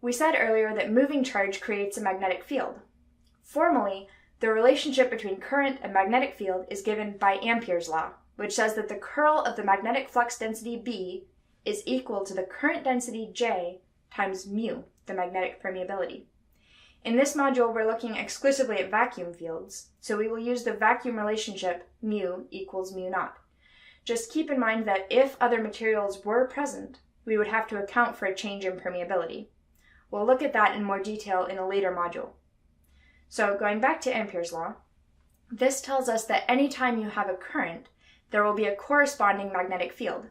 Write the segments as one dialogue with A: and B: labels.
A: We said earlier that moving charge creates a magnetic field. Formally, the relationship between current and magnetic field is given by Ampere's law, which says that the curl of the magnetic flux density B is equal to the current density J times mu, the magnetic permeability. In this module, we're looking exclusively at vacuum fields, so we will use the vacuum relationship mu equals mu naught. Just keep in mind that if other materials were present, we would have to account for a change in permeability. We'll look at that in more detail in a later module. So going back to Ampere's law, this tells us that anytime you have a current, there will be a corresponding magnetic field.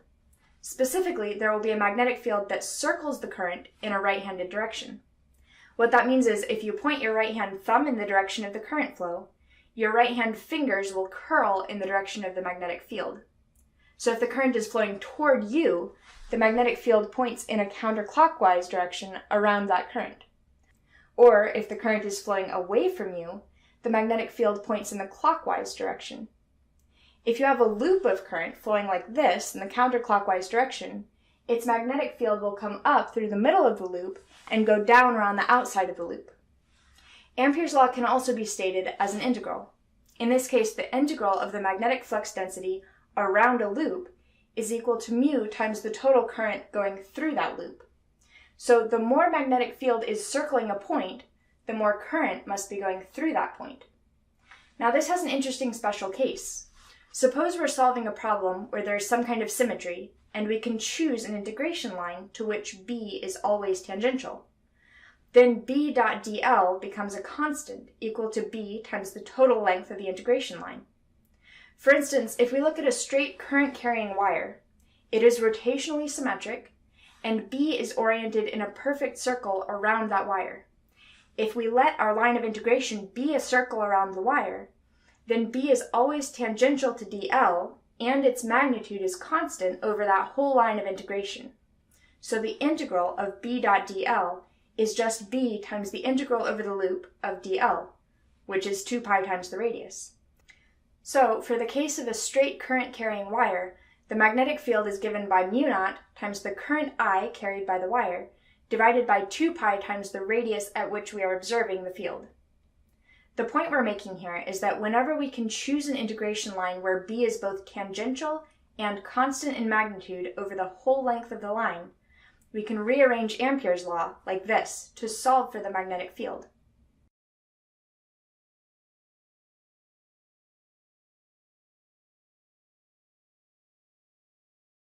A: Specifically, there will be a magnetic field that circles the current in a right-handed direction. What that means is if you point your right-hand thumb in the direction of the current flow, your right-hand fingers will curl in the direction of the magnetic field. So if the current is flowing toward you, the magnetic field points in a counterclockwise direction around that current. Or if the current is flowing away from you, the magnetic field points in the clockwise direction. If you have a loop of current flowing like this in the counterclockwise direction, its magnetic field will come up through the middle of the loop and go down around the outside of the loop. Ampere's law can also be stated as an integral. In this case, the integral of the magnetic flux density around a loop is equal to mu times the total current going through that loop. So the more magnetic field is circling a point, the more current must be going through that point. Now this has an interesting special case. Suppose we're solving a problem where there's some kind of symmetry, and we can choose an integration line to which B is always tangential. Then B dot dl becomes a constant equal to B times the total length of the integration line. For instance, if we look at a straight current-carrying wire, it is rotationally symmetric, and B is oriented in a perfect circle around that wire. If we let our line of integration be a circle around the wire, then B is always tangential to dl, and its magnitude is constant over that whole line of integration. So the integral of B dot dl is just B times the integral over the loop of dl, which is 2 pi times the radius. So for the case of a straight current-carrying wire, the magnetic field is given by mu naught times the current I carried by the wire, divided by 2 pi times the radius at which we are observing the field. The point we're making here is that whenever we can choose an integration line where B is both tangential and constant in magnitude over the whole length of the line, we can rearrange Ampere's law like this to solve for the magnetic field.